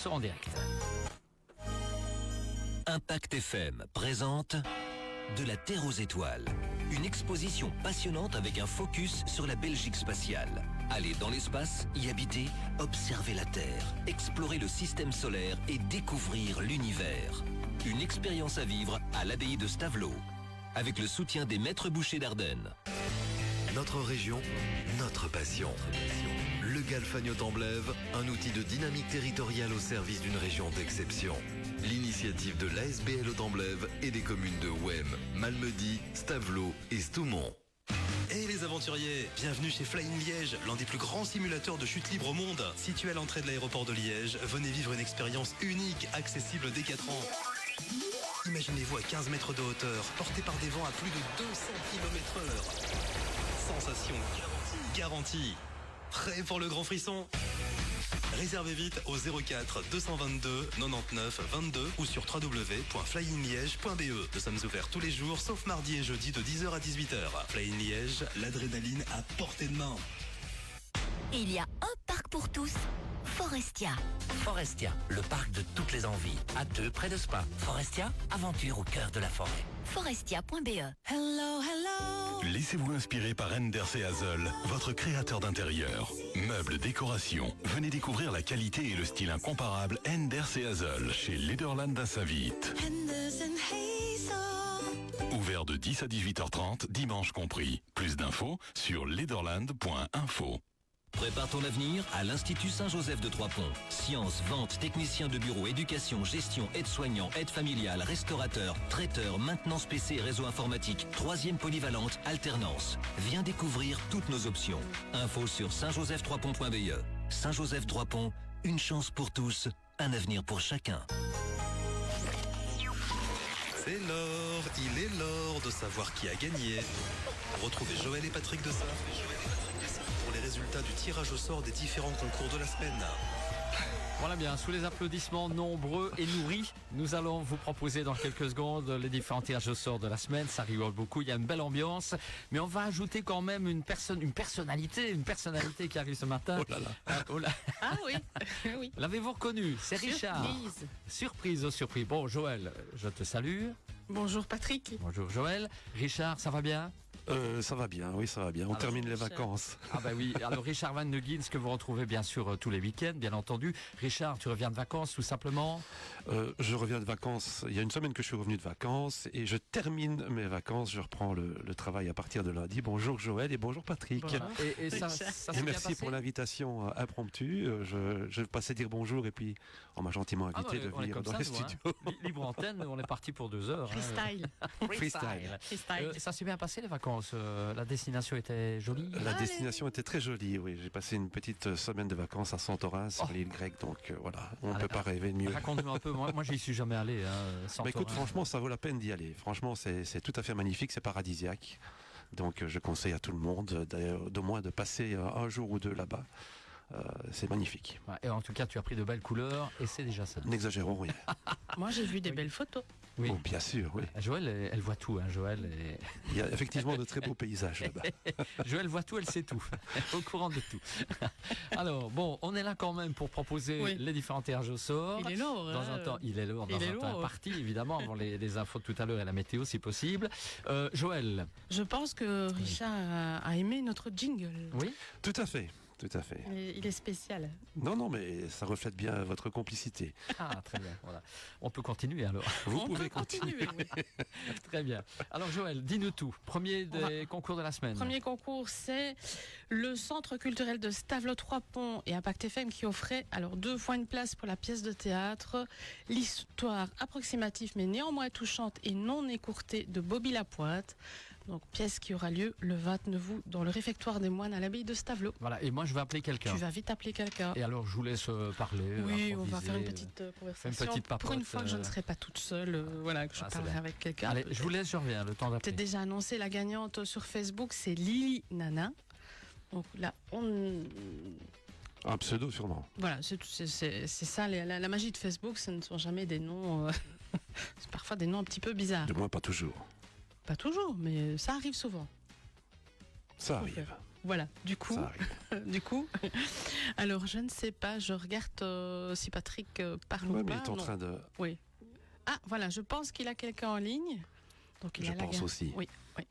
sera en direct. Impact FM présente De la Terre aux étoiles. Une exposition passionnante avec un focus sur la Belgique spatiale. Aller dans l'espace, y habiter, observer la Terre, explorer le système solaire et découvrir l'univers. Une expérience à vivre à l'abbaye de Stavelot. Avec le soutien des maîtres bouchers d'Ardennes. Notre région, notre passion. Le Galfagno-Temblève, un outil de dynamique territoriale au service d'une région d'exception. L'initiative de l'ASBL au Temblève et des communes de Ouem, Malmedy, Stavelot et Stoumont. Hey les aventuriers, bienvenue chez Flying Liège, l'un des plus grands simulateurs de chute libre au monde. Situé à l'entrée de l'aéroport de Liège, venez vivre une expérience unique, accessible dès 4 ans. Imaginez-vous à 15 mètres de hauteur, porté par des vents à plus de 200 km/h. Sensation garantie. Prêt pour le grand frisson? Réservez vite au 04 222 99 22 ou sur www.flyingliège.be. Nous sommes ouverts tous les jours, sauf mardi et jeudi de 10h à 18h. Flying Liège, l'adrénaline à portée de main. Il y a un parc pour tous, Forestia. Forestia, le parc de toutes les envies. À 2 près de Spa. Forestia, aventure au cœur de la forêt. Forestia.be. Hello, hello. Laissez-vous inspirer par Enders et Hazel, votre créateur d'intérieur. Meubles, décoration. Venez découvrir la qualité et le style incomparable Enders et Hazel chez Lederland à Saint-Vite. Ouvert de 10 à 18h30, dimanche compris. Plus d'infos sur lederland.info. Prépare ton avenir à l'Institut Saint-Joseph de Trois-Ponts. Sciences, vente, technicien de bureau, éducation, gestion, aide-soignant, aide familiale, restaurateur, traiteur, maintenance PC et réseau informatique, 3e polyvalente, alternance. Viens découvrir toutes nos options. Info sur saintjoseph3ponts.be. Saint-Joseph Trois-Ponts, une chance pour tous, un avenir pour chacun. C'est l'heure, il est l'heure de savoir qui a gagné. Retrouvez Joël et Patrick de pour les résultats du tirage au sort des différents concours de la semaine. Voilà bien, sous les applaudissements nombreux et nourris, nous allons vous proposer dans quelques secondes les différents tirages au sort de la semaine. Ça rigole beaucoup, il y a une belle ambiance, mais on va ajouter quand même une personnalité qui arrive ce matin. Oh là là. Ah oui, oui. L'avez-vous reconnu? C'est Richard. Surprise. Bon, Joël, je te salue. Bonjour Patrick. Bonjour Joël. Richard, ça va bien? Ça va bien, oui, ça va bien. On termine les vacances. Ah bah oui, alors Richard Van Nuggins, que vous retrouvez bien sûr tous les week-ends, bien entendu. Richard, tu reviens de vacances tout simplement? Je reviens de vacances, il y a une semaine que je suis revenu de vacances et je termine mes vacances, je reprends le travail à partir de lundi. Bonjour Joël et bonjour Patrick. Voilà. Et ça s'est bien merci passé pour l'invitation impromptue. Je passais dire bonjour et puis on m'a gentiment invité de venir dans les studios. Libre antenne, on est parti pour 2 heures. Freestyle. Ça s'est bien passé les vacances? La destination était jolie? La destination était très jolie, oui. J'ai passé une petite semaine de vacances à Santorin, sur l'île grecque, donc voilà, on ne peut pas rêver de mieux. Raconte-nous un peu, moi j'y suis jamais allé. Bah écoute, franchement, ça vaut la peine d'y aller. Franchement, c'est tout à fait magnifique, c'est paradisiaque. Donc je conseille à tout le monde d'au moins de passer un jour ou deux là-bas. C'est magnifique. Ouais, et en tout cas, tu as pris de belles couleurs et c'est déjà ça. N'exagérons rien. Moi j'ai vu des belles photos. Oui. Oh, bien sûr, oui. Joël, elle voit tout, Joël. Il y a effectivement de très beaux paysages là-bas. Joël voit tout, elle sait tout. Au courant de tout. Alors, bon, on est là quand même pour proposer les différents tirages au sort. Il est lourd. Dans un temps, il est lourd. Dans un temps parti, évidemment, avant les infos de tout à l'heure et la météo, si possible. Joël. Je pense que Richard a aimé notre jingle. Oui. Tout à fait. Tout à fait. Il est spécial. Non, mais ça reflète bien votre complicité. Ah, très bien. Voilà. On peut continuer alors. Vous pouvez continuer. Oui. Très bien. Alors Joël, dis-nous tout. Premier des concours de la semaine. Premier concours, c'est le Centre culturel de Stavelot Trois-Ponts et Impact FM qui offrait 2 fois une place pour la pièce de théâtre, l'histoire approximative mais néanmoins touchante et non écourtée de Bobby Lapointe. Donc pièce qui aura lieu le 29 août dans le réfectoire des moines à l'abbaye de Stavelot. Voilà, et moi je vais appeler quelqu'un. Tu vas vite appeler quelqu'un. Et alors je vous laisse parler. Oui, on va faire une petite conversation. Une petite papote, pour une fois que je ne serai pas toute seule, que je parlerai avec quelqu'un. Allez, je vous laisse, je reviens, le temps d'appeler. T'as déjà annoncé la gagnante sur Facebook, c'est Lily Nana. Donc là, Un pseudo sûrement. Voilà, c'est ça, la magie de Facebook, ce ne sont jamais des noms, c'est parfois des noms un petit peu bizarres. Du moins pas toujours. Pas toujours, mais ça arrive souvent. Ça arrive. Voilà, du coup, Ça arrive. du coup. Alors, je ne sais pas, je regarde si Patrick parle Ouais, ou mais pas. il est en Non. train de... Oui. Ah, voilà, je pense qu'il a quelqu'un en ligne. Donc, il Je a la pense garde. aussi. Oui, oui.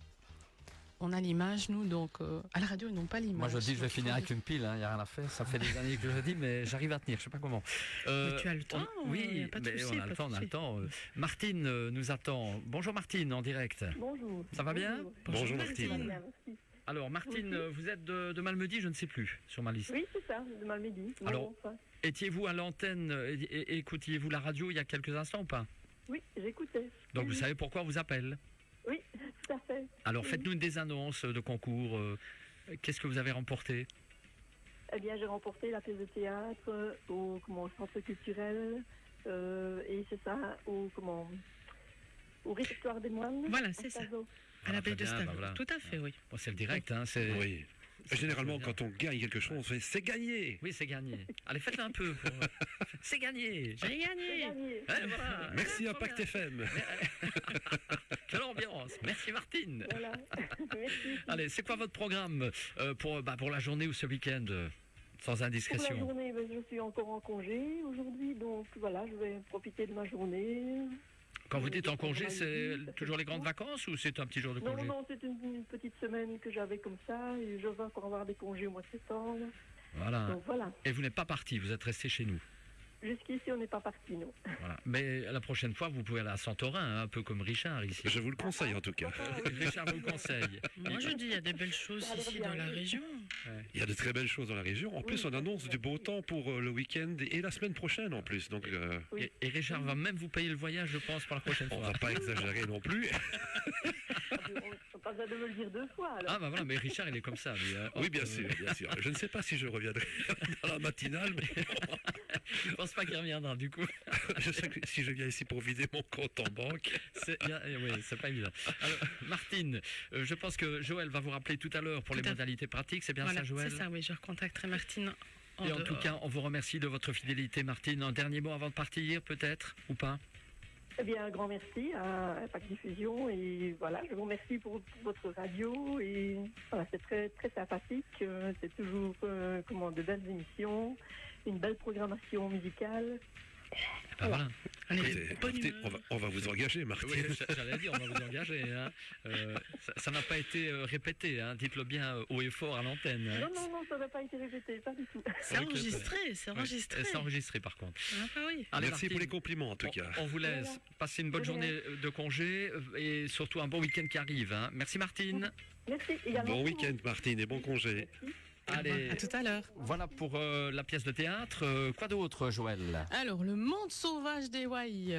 On a l'image, nous, donc à la radio, ils n'ont pas l'image. Moi, je dis, je vais Donc, finir avec une pile, il n'y a rien à faire. Ça fait des années que je le dis, mais j'arrive à tenir, je ne sais pas comment. Mais tu as le temps, y Oui, a pas de mais souci, on a le pas temps, de on a le souci. temps. Martine nous attend. Bonjour Martine, en direct. Bonjour. Ça va bien? Bonjour Ça Martine. va bien, merci. Alors Martine, Oui. vous êtes de Malmedy, je ne sais plus, sur ma liste. Oui, c'est ça, de Malmedy. Alors- Non, enfin, Étiez-vous à l'antenne, écoutiez-vous la radio il y a quelques instants ou pas? oui, j'écoutais. Donc vous Oui, savez pourquoi on vous appelle. oui, tout à fait. Alors Oui. faites-nous des annonces de concours. Qu'est-ce que vous avez remporté? Eh bien, j'ai remporté la pièce de théâtre au centre culturel et c'est ça, au répertoire des moines. Voilà, à c'est ça. Stazo. À la baie de Très bien, Stavelot. bah voilà. Tout à fait, oui. Bon, c'est le direct, hein, c'est... Oui. Généralement, quand on gagne quelque chose, on fait c'est gagné. Oui, c'est gagné. Allez, faites-le un peu. C'est gagné. J'ai J'ai gagné. gagné. Ouais, voilà. Merci Ouais, Impact trop FM. Quelle ambiance. Merci Martine. Voilà. Merci. Allez, c'est quoi votre programme pour la journée ou ce week-end sans Pour la indiscrétion? journée, ben, je suis encore en congé aujourd'hui, donc voilà, je vais profiter de ma journée. Quand vous dites en congé, Ça c'est fait toujours les grandes plaisir. vacances ou c'est un petit jour de Non, congé? non, c'est une petite semaine que j'avais comme ça et je vais encore avoir des congés au mois de septembre. Voilà. Donc voilà, Et vous n'êtes pas parti, vous êtes resté chez nous. jusqu'ici on n'est pas parti, non. Voilà. Mais la prochaine fois, vous pouvez aller à Santorin, hein, un peu comme Richard ici. Je vous le conseille en tout cas. Richard vous le conseille. Moi, je dis, il y a des belles choses Ça a l'air ici bien, dans la oui. région. Il y a de très belles choses dans la région. En plus, on annonce du beau temps pour le week-end et la semaine prochaine en plus. Donc, Oui. Et Richard va même vous payer le voyage, je pense, pour la prochaine on fois. va pas exagérer non plus. On pas besoin de me le dire deux fois alors. Ah bah voilà, mais Richard il est comme ça lui. Hein. Oui, bien sûr, bien sûr. Je ne sais pas si je reviendrai dans la matinale, mais Je pense pas qu'il reviendra du coup. je sais que si je viens ici pour vider mon compte en banque. Oui, c'est pas évident. Alors, Martine, je pense que Joël va vous rappeler tout à l'heure pour Tout les à fait. modalités pratiques, c'est bien Voilà, ça Joël? c'est ça, oui, je recontacterai Martine. Et en tout dehors. cas, on vous remercie de votre fidélité Martine. Un dernier mot avant de partir peut-être, ou pas? Eh bien, un grand merci à Impact Diffusion et voilà, je vous remercie pour votre radio et voilà, c'est très très sympathique. C'est toujours de belles émissions, une belle programmation musicale. Ben voilà. Allez, Écoutez, bonne Martine, humeur. on va vous engager, Martine. Oui, j'allais dire, on va vous engager. Hein. Ça n'a pas été répété, hein. Dites-le bien haut et fort à l'antenne. Hein. Non, ça n'a pas été répété, pas du tout. C'est Oui, enregistré, c'est Oui, enregistré. c'est enregistré par contre. Ah, bah oui. Allez, Merci pour Martine, les compliments en tout cas. on vous laisse. Voilà. Passer une bonne De journée rien. de congé et surtout un bon week-end qui arrive. Hein. Merci Martine. Merci également. Bon week-end, Martine, et bon congé. Allez, À tout à l'heure. voilà pour la pièce de théâtre. Quoi d'autre, Joël? Alors, le monde sauvage des Wai.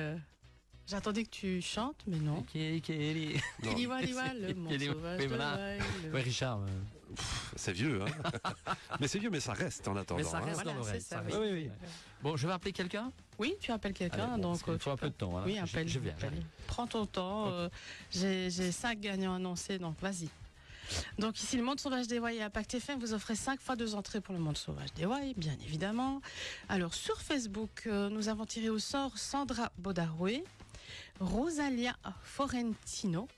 J'attendais que tu chantes, mais non. Non. Kiliwa, liwa, le monde Kiliwa, sauvage oui, des voilà. Wai. Oui, Richard. C'est vieux, hein. Mais c'est vieux, mais ça reste en attendant. Mais ça hein. reste Voilà, dans l'oreille. c'est ça, reste. oui. Oui, oui. Bon, je vais appeler quelqu'un. Oui, tu appelles quelqu'un, Allez, bon, donc parce qu'il faut un tu peu de temps. Hein. Oui, appelle. Je viens. appelle. Prends ton temps. J'ai 5 gagnants annoncés, donc vas-y. Donc ici, le Monde Sauvage des Wai et Impact FM vous offrez 5 fois 2 entrées pour le Monde Sauvage des Wai, bien évidemment. Alors sur Facebook, nous avons tiré au sort Sandra Bodaroué, Rosalia Forentino.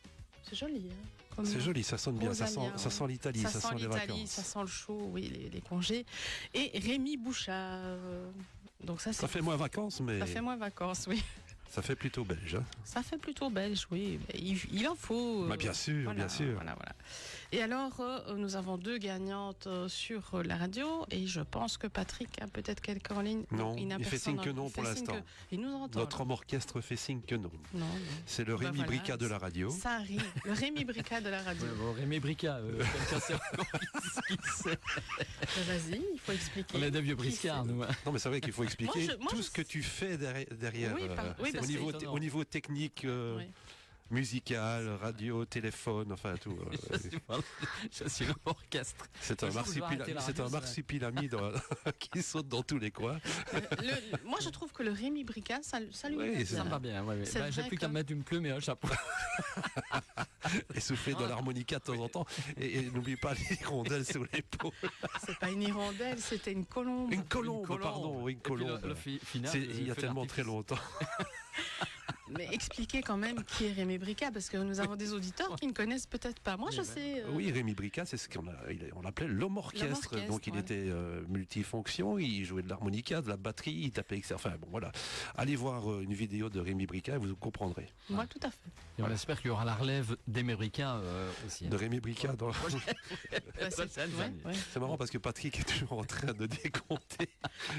C'est joli, hein, comme C'est nom. joli, ça sonne bien, ça Rosalia, sent l'Italie, ça sent les l'Italie, vacances. ça sent le chaud, oui, les congés. Et Rémi Bouchard. Donc ça, Ça fait moins vacances, mais ça fait moins vacances, oui. ça fait plutôt belge. Hein. Ça fait plutôt belge, oui. Mais il en faut. Bah, bien sûr, voilà, bien sûr. Voilà. Et alors, nous avons 2 gagnantes sur la radio. Et je pense que Patrick a peut-être quelqu'un en ligne. Non, n'a il fait personne signe que en- non il pour fait signe l'instant. que- Il nous entend. Notre alors. homme orchestre fait signe que non. Non, non. C'est le Bah, Rémi voilà. Brica de la radio. Ça arrive. Le Rémi Brica de la radio. Ouais, bon, Rémi Brica, quelqu'un sait encore qui c'est. Bah, vas-y, il faut expliquer. On est des vieux Qui briscards, c'est. nous. Hein. Non, mais c'est vrai qu'il faut expliquer Moi, tout je ce que tu fais derrière Oui, oui, parce que c'est étonnant. au niveau technique, Oui. musical, radio, téléphone, enfin tout. Je suis l'homme orchestre. C'est un Un jour, je vais arrêter la radio, ça. marsupilami qui saute dans tous les coins. Moi, je trouve que le Rémi Brica, ça lui Oui, va c'est Ça bien. me va bien. Ouais, ouais. C'est Ben, j'ai vrai plus qu'à que- mettre une plume et un chapeau. Et souffler dans l'harmonica de temps en temps. Et n'oublie pas les rondelles sur l'épaule. C'est pas une hirondelle, c'était une colombe. Une colombe, pardon, oui, une Et puis colombe. le final, Il y a fait tellement l'artifice. très longtemps. Mais expliquez quand même qui est Rémi Brica, parce que nous avons des auditeurs qui ne connaissent peut-être pas. Moi, je sais. Oui, Rémi Brica, c'est ce on l'appelait l'homme orchestre. Donc il était multifonction, il jouait de l'harmonica, de la batterie, il tapait, etc. Enfin bon, voilà. Allez voir une vidéo de Rémi Brica et vous comprendrez. Moi, tout à fait. Et on espère qu'il y aura la relève d'Aimé Brica aussi. De Rémi Brica. Dans... Ouais. C'est marrant parce que Patrick est toujours en train de décompter,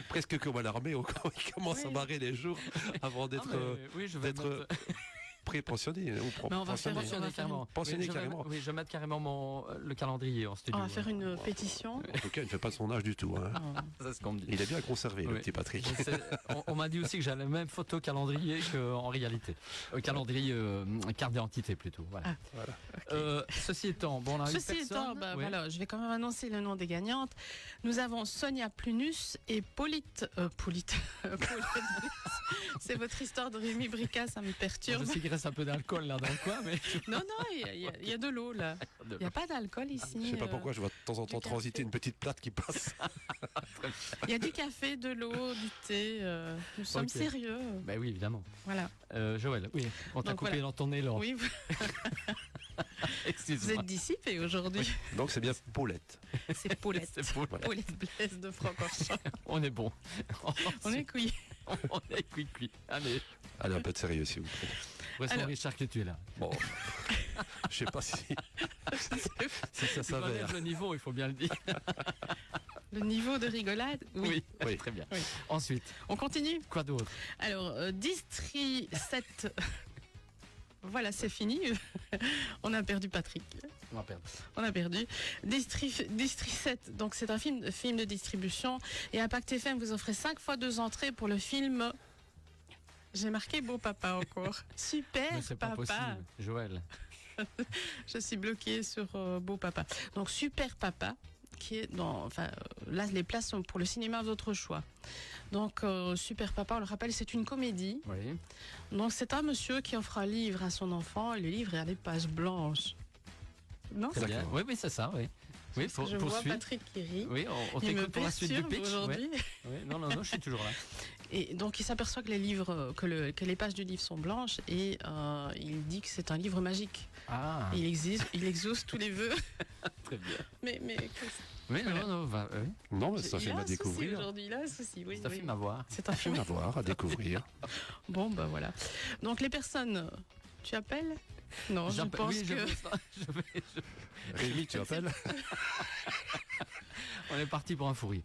presque comme à l'armée, il commence à barrer les jours avant d'être pré-pensionné ou on va faire carrément. Pensionné carrément. Oui, je vais mettre carrément le calendrier en studio. On va faire une pétition. En tout cas, il ne fait pas de son âge du tout. Hein. C'est ce qu'on me dit. Il est bien conservé, le petit Patrick. On m'a dit aussi que j'avais le même photo calendrier qu'en réalité. Calendrier, carte d'identité plutôt. Voilà. Voilà. Ceci étant, bon, on a Ceci étant, voilà, je vais quand même annoncer le nom des gagnantes. Nous avons Sonia Plunus et Paulette. C'est votre histoire de Rémi Brica, ça me perturbe. Je sais qu'il reste un peu d'alcool là dans le coin, mais... Non, il y a de l'eau là. Il n'y a pas d'alcool ici. Je ne sais pas pourquoi je vois de temps en temps transiter une petite plate qui passe. Il y a du café, de l'eau, du thé. Nous sommes sérieux. Ben oui, évidemment. Voilà. Joël, oui, on t'a coupé dans ton élan. Oui. Vous êtes dissipé aujourd'hui. Donc c'est bien Paulette. C'est Paulette. Paulette Blaise de Francorchamps. On est bon. On est cuit. On est cuit. Allez, un peu de sérieux s'il vous plaît. Heureusement Richard que tu es là. Bon, je sais pas si ça s'avère. Le niveau, il faut bien le dire. Le niveau de rigolade, oui. Très bien. Oui. Ensuite, on continue. Quoi d'autre? Alors, District 7. Voilà, c'est fini. On a perdu Patrick. On a perdu. District 7, donc c'est un film de distribution. Et Impact FM vous offrez 5 fois 2 entrées pour le film. J'ai marqué Beau Papa encore. Super mais c'est Papa. Pas possible, Joël. Je suis bloquée sur Beau Papa. Donc Super Papa, qui est dans. Enfin, là, les places sont pour le cinéma d'autre choix. Donc, Super Papa, on le rappelle, c'est une comédie. Oui. Donc, c'est un monsieur qui offre un livre à son enfant et le livre est à des pages blanches. Non, c'est bien. Oui, c'est ça, oui. Oui, je vois Patrick qui rit. Oui, on t'écoute pour la suite du pitch. Aujourd'hui. Oui. Non, je suis toujours là. Et donc, il s'aperçoit que les livres, que les pages du livre sont blanches et il dit que c'est un livre magique. Ah. Et il exauce tous les vœux. Très bien. Mais oui, voilà. Non, mais c'est un film à découvrir. Aujourd'hui, là, ceci, oui. C'est un film à voir. C'est un film à voir, à découvrir. Bon, bah voilà. Donc, les personnes, tu appelles? Non, je pense que... Rémi, tu appelles? On est parti pour un fou rire.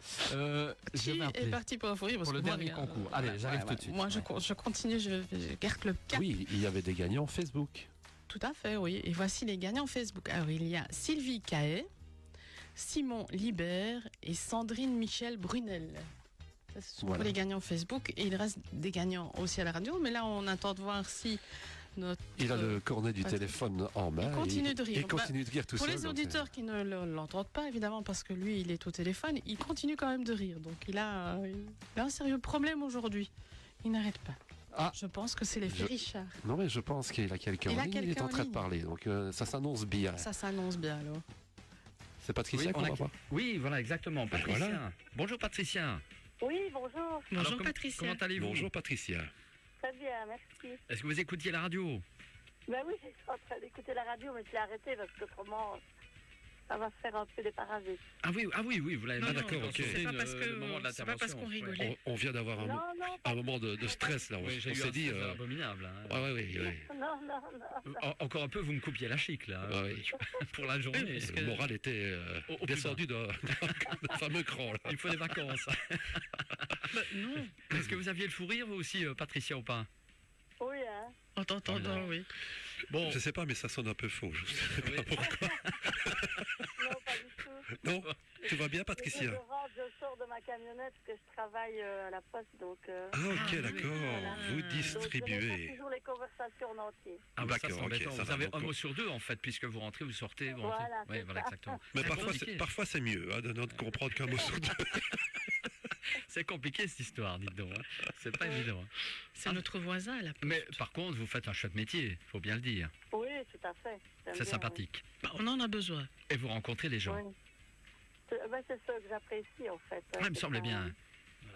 Qui est parti pour un fou rire? Pour le dernier concours. Allez, j'arrive tout de suite. Moi, je continue, je garde le cap. Oui, il y avait des gagnants Facebook. Tout à fait, oui. Et voici les gagnants Facebook. Alors, il y a Sylvie Cahet, Simon Libert et Sandrine Michel Brunel. Ce sont les gagnants Facebook. Et il reste des gagnants aussi à la radio. Mais là, on attend de voir si... Il a le cornet du téléphone en main. Il continue de rire. Il continue de rire tout seul. Pour les auditeurs qui ne l'entendent pas, évidemment, parce que lui, il est au téléphone, il continue quand même de rire. Donc, il a un sérieux problème aujourd'hui. Il n'arrête pas. Ah, je pense que c'est l'effet Richard. Non, mais je pense qu'il a quelqu'un en ligne. Il est en train de parler. Donc, ça s'annonce bien. Ça s'annonce bien, alors. C'est Patricia qu'on va voir. Oui, voilà, exactement. Patricia. Voilà. Bonjour, Patricia. Oui, bonjour. Bonjour, Patricia. Comment allez-vous? Bonjour, Patricia. Très bien, merci. Est-ce que vous écoutiez la radio? Ben oui, je suis en train d'écouter la radio, mais je l'ai arrêtée parce qu'autrement, ça va faire un peu des parasites. Ah oui, vous l'avez pas. D'accord, ok. C'est pas parce qu'on rigolait. On vient d'avoir un moment de stress là. Oui, on s'est dit. Abominable. Oui. Non. Encore un peu, vous me coupiez la chic là. Pour la journée. Le moral était descendu d'un fameux cran. Là. Il faut des vacances. Non. Est-ce que vous aviez le fou rire vous aussi, Patricia, ou pas? Oui, hein. En t'entendant, oui. Bon. Je sais pas, mais ça sonne un peu faux. Je sais pas pourquoi. Non, pas du tout. Non, tout va bien, Patricia? Je sors de ma camionnette parce que je travaille à la poste, donc... Ah, ok, d'accord. Voilà. Vous distribuez. Donc, je n'ai pas toujours les conversations en entier. Ah, d'accord, ok. Vous avez un mot sur deux, en fait, puisque vous rentrez, vous sortez, vous rentrez. Voilà, oui, voilà, exactement. Mais parfois c'est mieux de ne comprendre qu'un mot sur deux. C'est compliqué cette histoire, dites donc. C'est pas évident. C'est notre voisin à la poste. Mais par contre, vous faites un chouette métier, faut bien le dire. Oui, tout à fait. C'est sympathique. Oui. On en a besoin. Et vous rencontrez les gens. Oui. C'est ce que j'apprécie en fait. Ah, il me semblait bien.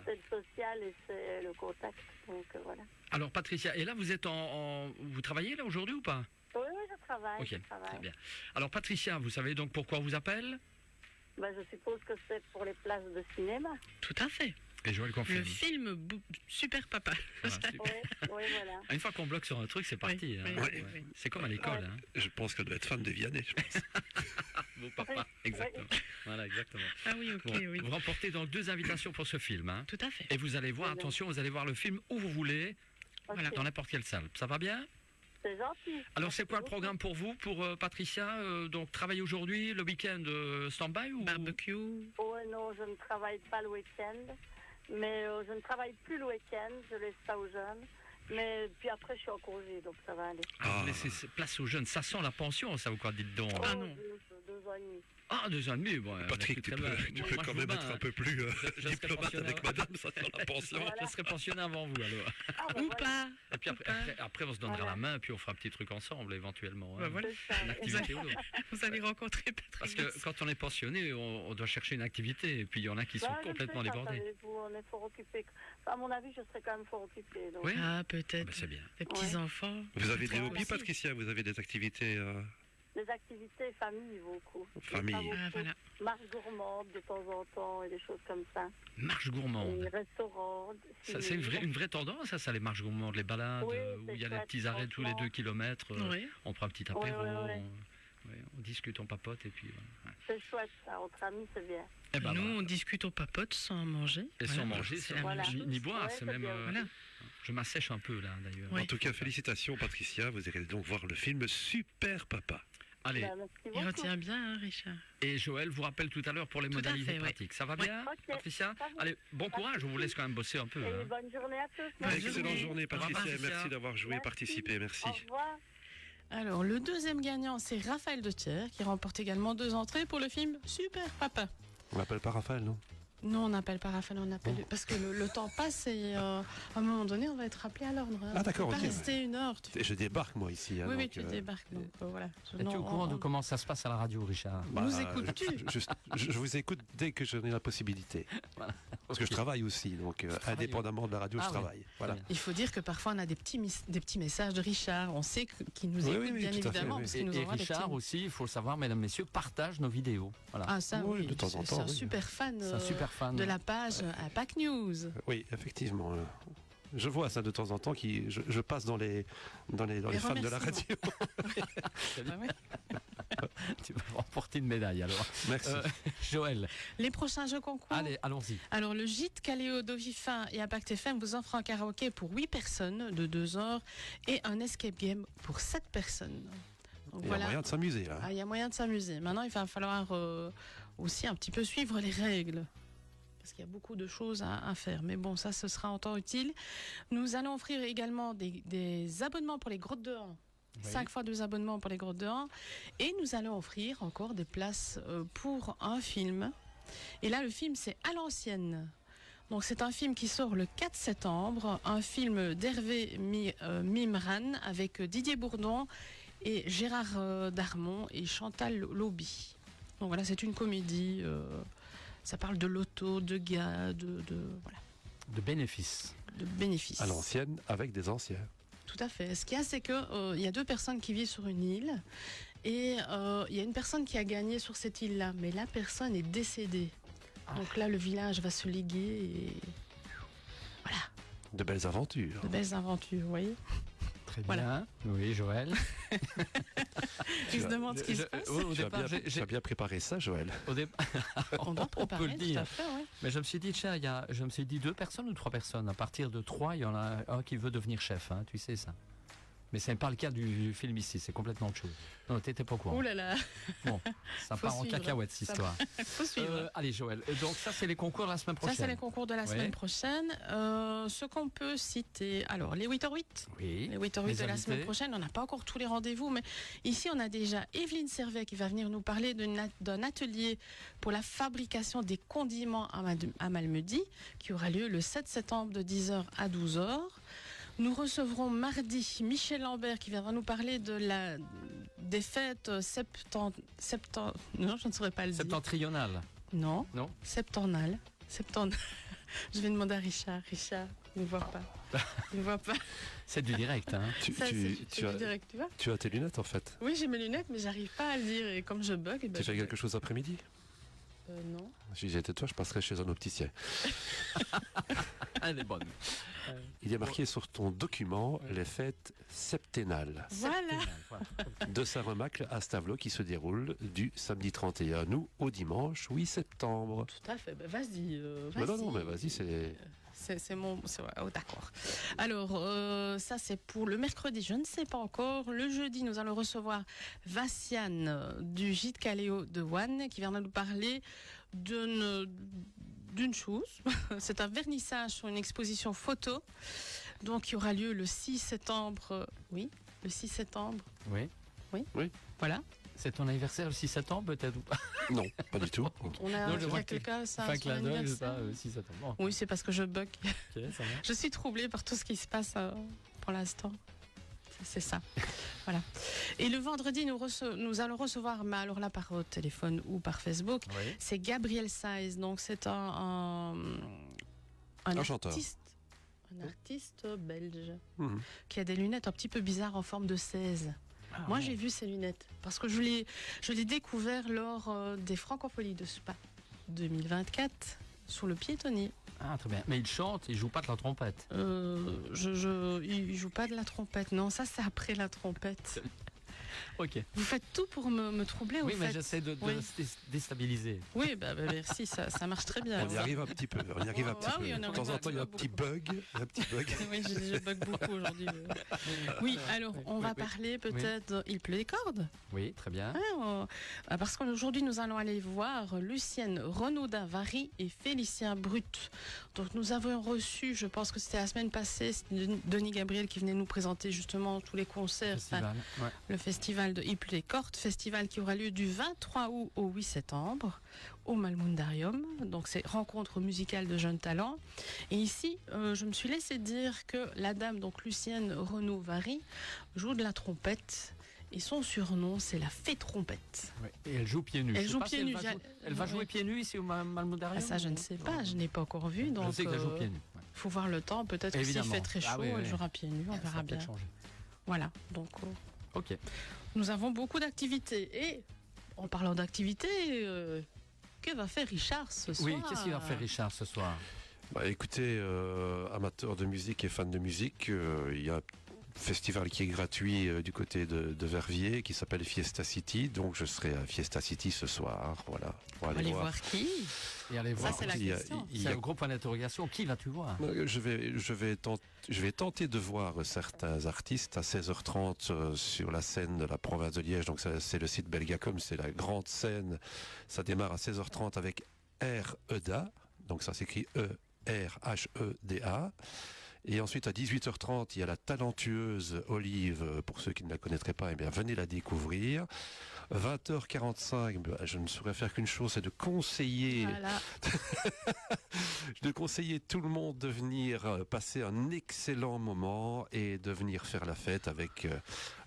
c'est le social et c'est le contact. Donc voilà. Alors Patricia, et là vous êtes vous travaillez là aujourd'hui ou pas? Oui, je travaille. Ok, je travaille. très bien. Alors Patricia, vous savez donc pourquoi on vous appelle? Je suppose que c'est pour les places de cinéma. Tout à fait. Et Joël confirme. Le film Super Papa. Voilà, super. Oui, voilà. Une fois qu'on bloque sur un truc, c'est parti. Oui, hein. oui. C'est comme à l'école. Hein. Je pense qu'elle doit être fan de Vianney, je pense. Vos papas, exactement. Voilà, exactement. Ah oui, ok, Bon, oui. vous remportez donc 2 invitations pour ce film. Hein. Tout à fait. Et vous allez voir, Très bien. attention, vous allez voir le film où vous voulez, Ok. dans n'importe quelle salle. Ça va bien? C'est gentil. Alors c'est quoi le Merci programme pour vous, pour Patricia? Donc travailler aujourd'hui, le week-end stand-by ou... Barbecue. beaucoup. Ouais, non, je ne travaille pas le week-end. Mais je ne travaille plus le week-end. Je laisse ça aux jeunes. Mais puis après, je suis en congé, donc ça va aller. Ah, vous laissez place aux jeunes, ça sent la pension, ça vous quoi, dites donc. Ah non. 2 ans et demi. Ah, 2 ans et demi, bon. Patrick, tu peux Moi, quand je même vous être bats, un peu plus je serai diplomate pensionnaire. avec madame, ça sur la pension. Je serai pensionnaire avant vous, alors. Ou pas. Et puis après, on se donnera la main, et puis on fera un petit truc ensemble, éventuellement. hein. Voilà. C'est ça. Une activité ou l'autre. Vous allez rencontrer Patrick. Parce que quand on est pensionné, on doit chercher une activité, et puis il y en a qui sont Je complètement sais pas, débordés. savez-vous, on est fort occupé. À mon avis, je serai quand même fort occupé. Donc. Oui. Ah, Ah, peut-être. ben, c'est bien. Des petits-enfants. Vous avez des Toi hobbies, aussi. Patricia? Vous avez des activités Les activités famille, beaucoup. Famille. Pas beaucoup. Ah, voilà. Marche gourmande de temps en temps et des choses comme ça. Marche Et gourmande. restaurant. Ça, c'est une vraie tendance, ça, les marches gourmandes, les balades, Oui, où c'est il y a les chouette, petits arrêts tous les franchement. 2 kilomètres. Oui. On prend un petit Oui, apéro, oui, oui. on discute, on papote, et puis voilà. C'est chouette, ça. Entre amis, c'est bien. Eh ben, Nous, voilà. on discute, on papote sans manger. Et sans manger, c'est sans la Voilà. même chose. ni boire, Ouais, c'est c'est même... bien. Voilà. Je m'assèche un peu, là, d'ailleurs. Oui. En tout cas, félicitations, Patricia. Vous irez donc voir le film Super Papa. Allez, Ben, merci Il beaucoup. retient bien, hein, Richard. et Joël vous rappelle tout à l'heure pour les Tout à modalités fait, oui. pratiques. Ça va bien, Ok, Patricia? ça va. Allez, bon courage, on vous laisse quand même bosser un peu. Et hein. bonne journée à tous. Bonne Excellente journée. journée, Au revoir, Patricia. Patricia. Merci d'avoir joué, Merci. participé. Merci. Au revoir. Alors, le deuxième gagnant, c'est Raphaël Dethier, qui remporte également 2 entrées pour le film Super Papa. On l'appelle pas Raphaël, non? Non, on n'appelle pas Raphaël, on appelle... Parce que le temps passe et à un moment donné, on va être rappelé à l'ordre. hein. Ah, d'accord, On peut ok. pas rester 1 heure. Et je débarque, moi, ici. hein, Oui, oui, donc, tu débarques. Donc, voilà. Es-tu au courant de comment ça se passe à la radio, Richard? Nous écoutes-tu? je vous écoute dès que j'en ai la possibilité. Voilà. Parce que je travaille aussi, donc indépendamment de la radio, Ah je oui. travaille. Voilà. Il faut dire que parfois, on a des petits messages de Richard. On sait qu'il nous Oui, écoute, oui, bien tout à fait, évidemment. oui. Parce Et, qu'il nous et envoie des Richard petits... aussi, il faut le savoir, mesdames, messieurs, partage nos vidéos. Voilà. Ah, ça, Oui, oui. de temps en C'est temps, un oui. super fan, C'est un super fan. de la page à Pack News. Oui, effectivement. Je vois ça de temps en temps, je passe dans les fans de la radio. Ah ouais. Tu vas remporter une médaille alors. Merci. Joël, Les prochains jeux concours. allez, allons-y. Alors, le gîte Caléo d'Ovifin et Impact FM vous offre un karaoké pour 8 personnes de 2 heures et un escape game pour 7 personnes. Donc, Il y a moyen de s'amuser, là. Ah, il y a moyen de s'amuser. Maintenant, il va falloir aussi un petit peu suivre les règles. Parce qu'il y a beaucoup de choses à faire. Mais bon, ça, ce sera en temps utile. Nous allons offrir également des abonnements pour les grottes de Han. Oui. 5 fois 2 abonnements pour les grottes de Han. Et nous allons offrir encore des places pour un film. Et là, le film, c'est À l'ancienne. Donc, c'est un film qui sort le 4 septembre. Un film d'Hervé Mimran avec Didier Bourdon et Gérard Darmon et Chantal Lauby. Donc voilà, c'est une comédie. Ça parle de l'auto, de gars, voilà, De bénéfices. de bénéfices. À l'ancienne, avec des anciens. Tout à fait. Ce qu'il y a, c'est que il y a 2 personnes qui vivent sur une île et il y a une personne qui a gagné sur cette île-là, mais la personne est décédée. Donc là, le village va se liguer et voilà, De belles aventures. de belles aventures, vous voyez. Très Voilà. bien. Oui, Joël. Tu se demandes ce qui se passe. Au Tu as départ, bien, préparé ça, Joël. On doit préparer, le dire. tout à fait, ouais. Mais je me suis dit, tiens, je me suis dit 2 personnes ou 3 personnes. À partir de 3, il y en a un qui veut devenir chef, hein, tu sais ça. Mais ce n'est pas le cas du film ici, c'est complètement autre chose. Non, t'étais pas au courant. Ouh là là, Bon, ça Faut part en suivre. cacahuète, cette Ça histoire. faut suivre. Allez, Joël. Donc, ça, c'est les concours la semaine Ça, prochaine. c'est les concours de la Ouais. semaine prochaine. Ce qu'on peut citer, alors les 8h8. Oui. Les 8h8 Les de la invités. semaine prochaine, on n'a pas encore tous les rendez-vous, mais ici on a déjà Evelyne Servet qui va venir nous parler d'un atelier pour la fabrication des condiments à Malmedy, qui aura lieu le 7 septembre de 10h à 12h. Nous recevrons mardi Michel Lambert qui viendra nous parler des fêtes non, je ne saurais pas le dire. Septentrional. Non. Non. Septennale. Je vais demander à Richard. Richard, il ne voit pas. Il ne voit pas. C'est du direct, hein. Tu du direct, tu vois. tu as tes lunettes en fait. Oui, j'ai mes lunettes, mais j'arrive pas à le dire. Et comme je bug, eh ben, Tu fais quelque chose après-midi? Non. Si j'étais toi, je passerais chez un opticien. Elle est bonne. Il y a marqué sur ton document les fêtes septennales Voilà. de Saint-Remacle à Stavelot qui se déroulent du samedi 31 août au dimanche 8 septembre. Tout à fait. Ben, vas-y. Non, mais vas-y, c'est... C'est mon. Oh, d'accord. Alors, ça, c'est pour le mercredi, je ne sais pas encore. Le jeudi, nous allons recevoir Vassiane du Gîte Caléo de Wanne qui viendra nous parler d'une chose. C'est un vernissage sur une exposition photo. Donc, il y aura lieu le 6 septembre. Oui, le 6 septembre. Oui. Voilà. C'est ton anniversaire le 6 septembre, peut-être ou pas? Non, pas du tout. On a, Non, je il y vois a que- quelqu'un, ça, Fin son clin d'œil, anniversaire. 6 septembre. Oui, c'est parce que je bug. Ok, ça va. Je suis troublée par tout ce qui se passe pour l'instant. C'est ça. Voilà. Et le vendredi, nous allons recevoir, mais alors là par téléphone ou par Facebook, Oui. c'est Gabriel Saez. Donc c'est un chanteur. un artiste belge Mhm. qui a des lunettes un petit peu bizarres en forme de 16. Ah, Moi, ouais. j'ai vu ces lunettes parce que je l'ai découvert lors des Francopholies de Spa 2024 sur le piétonnier. Ah, très bien. Mais il chante, il joue pas de la trompette. Il joue pas de la trompette. Non, ça c'est après la trompette. Ok. Vous faites tout pour me troubler, Oui, au mais fait. j'essaie de Oui. déstabiliser. Oui, bah, merci, ça marche très bien. On y arrive un petit peu. On y arrive un petit Ah peu. oui, on De arrive temps en un temps, il y a un petit petit peu bug. Un petit bug. Oui, je bug beaucoup aujourd'hui. Oui, alors on va oui. parler peut-être. Il pleut des cordes. Oui, très bien. Parce qu'aujourd'hui, nous allons aller voir Lucienne Renaudin-Vary et Félicien Brut. Donc, nous avons reçu, je pense que c'était la semaine passée, c'était Denis Gabriel qui venait nous présenter justement tous les concerts. Festival. Ouais. Le festival de Il pleut des cordes, festival qui aura lieu du 23 août au 8 septembre au Malmundarium. Donc, c'est rencontre musicale de jeunes talents. Et ici, je me suis laissé dire que la dame, donc Lucienne Renaud-Vary, joue de la trompette. Et son surnom, c'est la fée trompette. Ouais. Et elle joue pieds nus. Elle Je sais joue pas pieds si nus. Elle va jouer pieds nus ici au Malmundarium. Ah, ça, je ne sais pas, je n'ai pas encore vu. Donc, Je sais qu'elle joue pieds nus. Ouais. faut voir le temps. Peut-être que s'il Évidemment. fait très chaud, Ah oui, elle oui. jouera pieds nus, on Ça verra va bien. peut-être changer. Voilà, donc Ok. nous avons beaucoup d'activités. Et en parlant d'activités, que va faire Richard ce soir? Oui, qu'est-ce qu'il va faire Richard ce soir? Bah, écoutez, amateurs de musique et fans de musique, il y a un festival qui est gratuit du côté de Verviers qui s'appelle Fiesta City. Donc je serai à Fiesta City ce soir. Voilà. Pour On va aller voir qui? Et allez voir. c'est la Il y a- question. il y C'est a- le gros point d'interrogation. Qui vas-tu voir? Je vais tenter de voir certains artistes à 16h30 sur la scène de la province de Liège. Donc c'est le site Belgacom, c'est la grande scène. Ça démarre à 16h30 avec R-E-D-A. Donc ça s'écrit E-R-H-E-D-A. Et ensuite à 18h30, il y a la talentueuse Olive. Pour ceux qui ne la connaîtraient pas, eh bien venez la découvrir. 20h45, je ne saurais faire qu'une chose, c'est de conseiller Voilà. tout le monde de venir passer un excellent moment et de venir faire la fête avec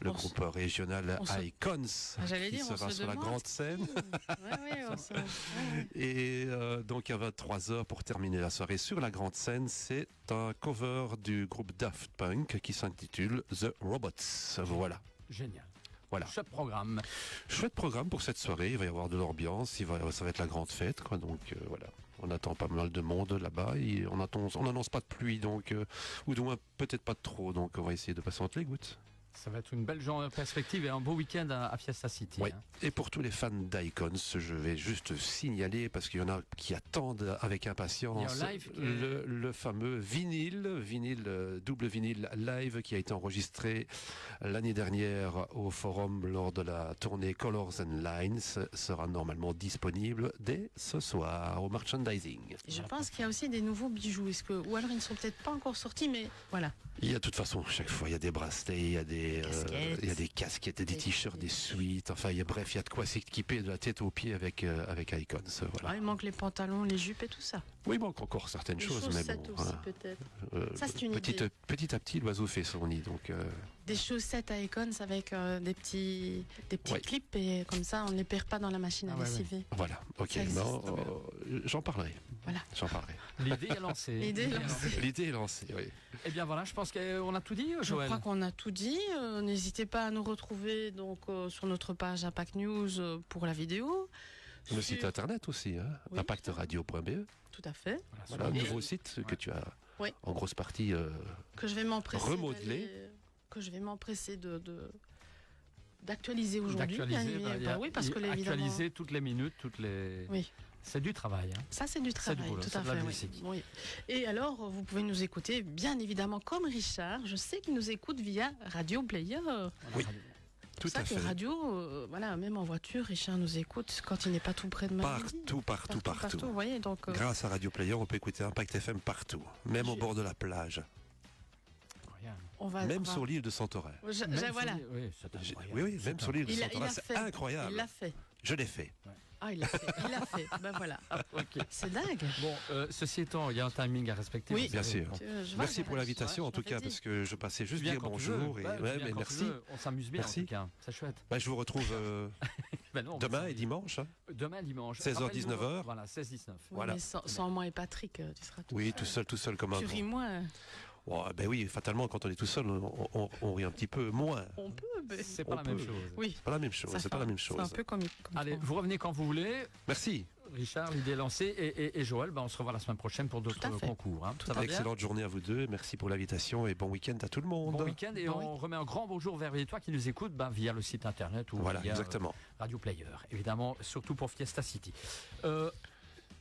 le groupe régional on se- Icons J'allais qui dire, on sera se sur la demande grande scène. Ouais. Et donc à 23h pour terminer la soirée sur la grande scène, c'est un cover du groupe Daft Punk qui s'intitule The Robots. Voilà. Génial. Voilà. Chouette programme. Chouette programme pour cette soirée, il va y avoir de l'ambiance, ça va être la grande fête, quoi. Donc voilà, on attend pas mal de monde là-bas et on n'annonce pas de pluie, donc ou du moins peut-être pas de trop, donc on va essayer de passer entre les gouttes. Ça va être une belle perspective et un beau week-end à Fiesta City. Ouais. Hein. Et pour tous les fans d'Icons, je vais juste signaler, parce qu'il y en a qui attendent avec impatience, Il y a un live qui est- le fameux double vinyle live qui a été enregistré l'année dernière au Forum lors de la tournée Colors and Lines sera normalement disponible dès ce soir au merchandising. Je pense qu'il y a aussi des nouveaux bijoux. Ou alors ils ne sont peut-être pas encore sortis, mais voilà. Il y a de toute façon, chaque fois, il y a des bracelets, il y a des casquettes, des t-shirts, des suites, enfin, bref, il y a de quoi s'équiper de la tête aux pieds avec Icons. Voilà. Ouais, il manque les pantalons, les jupes et tout ça. Oui, il manque encore certaines Les choses, mais chaussettes bon. aussi, voilà. peut-être. Ça, c'est une petit, idée. petit à petit, l'oiseau fait son nid, donc... Des chaussettes à Icons avec des petits Ouais. clips et comme ça, on ne les perd pas dans la machine à Ah ouais, lessiver. Voilà, ok, Ça existe. j'en parlerai. Voilà. J'en parlerai. L'idée est lancée. L'idée est lancée. L'idée est lancée, oui. Eh bien voilà, je pense qu'on a tout dit, Je Joël. crois qu'on a tout dit. N'hésitez pas à nous retrouver donc sur notre page Impact News pour la vidéo. Le site internet aussi, hein, Oui. impactradio.be. Tout à fait. Voilà, un Et- nouveau site que tu as Oui. en grosse partie Que je vais m'empresser remodelé. que je vais m'empresser d'actualiser aujourd'hui. D'actualiser, Oui, parce que évidemment, actualiser toutes les minutes, Oui. C'est du travail. Hein. ça c'est du travail, boulot, tout c'est à de la fait. Oui. logistique. Oui. Et alors, vous pouvez nous écouter, bien évidemment, comme Richard. Je sais qu'il nous écoute via Radio Player. Oui. C'est Tout ça à que fait. radio, voilà, même en voiture, Richard nous écoute quand il n'est pas tout près de ma Partout. Vous voyez, donc. Grâce à Radio Player, on peut écouter Impact FM partout, même au bord de la plage, même sur l'île de Santorin. Voilà. Oui, même sur l'île de Santorin, c'est fait. incroyable. Il l'a fait. Je l'ai fait. Ah, il l'a fait. Il l'a fait. Ben voilà. C'est dingue. Bon, ceci étant, il y a un timing à respecter. Oui, vous bien savez. sûr. Je Merci vois, pour l'invitation, en tout je cas, l'avais parce que je passais juste Viens dire quand tu veux. bonjour. Ouais, tu mais viens quand tu merci. veux. On s'amuse bien Merci. en tout cas. C'est chouette. Je vous retrouve Ben non, demain et dimanche. Hein. Demain, dimanche. 16h, Rappelle-nous, 19h. Voilà, 16-19. Oui, Voilà. mais sans moi et Patrick, tu seras tout Oui, seul. tout seul comme un Tu grand. ris moins. Oh, ben oui, fatalement, quand on est tout seul, on rit un petit peu moins. On peut, mais... C'est pas On la même peut. chose. Oui. C'est pas la même chose. Ça C'est fait pas la même C'est chose. un peu comique. Allez, vous revenez quand vous voulez. Merci. Richard, l'idée est lancée. Et Joël, on se revoit la semaine prochaine pour d'autres Tout à fait. concours. Hein. Ça va bien. Excellente journée à vous deux. Merci pour l'invitation et bon week-end à tout le monde. Bon week-end et on remet un grand bonjour vers toi qui nous écoute via le site internet ou Voilà, via exactement. Radio Player, évidemment, surtout pour Fiesta City.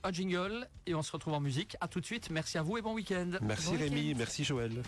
Un jingle et on se retrouve en musique. À tout de suite. Merci à vous et bon week-end. Merci Bon Rémi, week-end. merci Joël.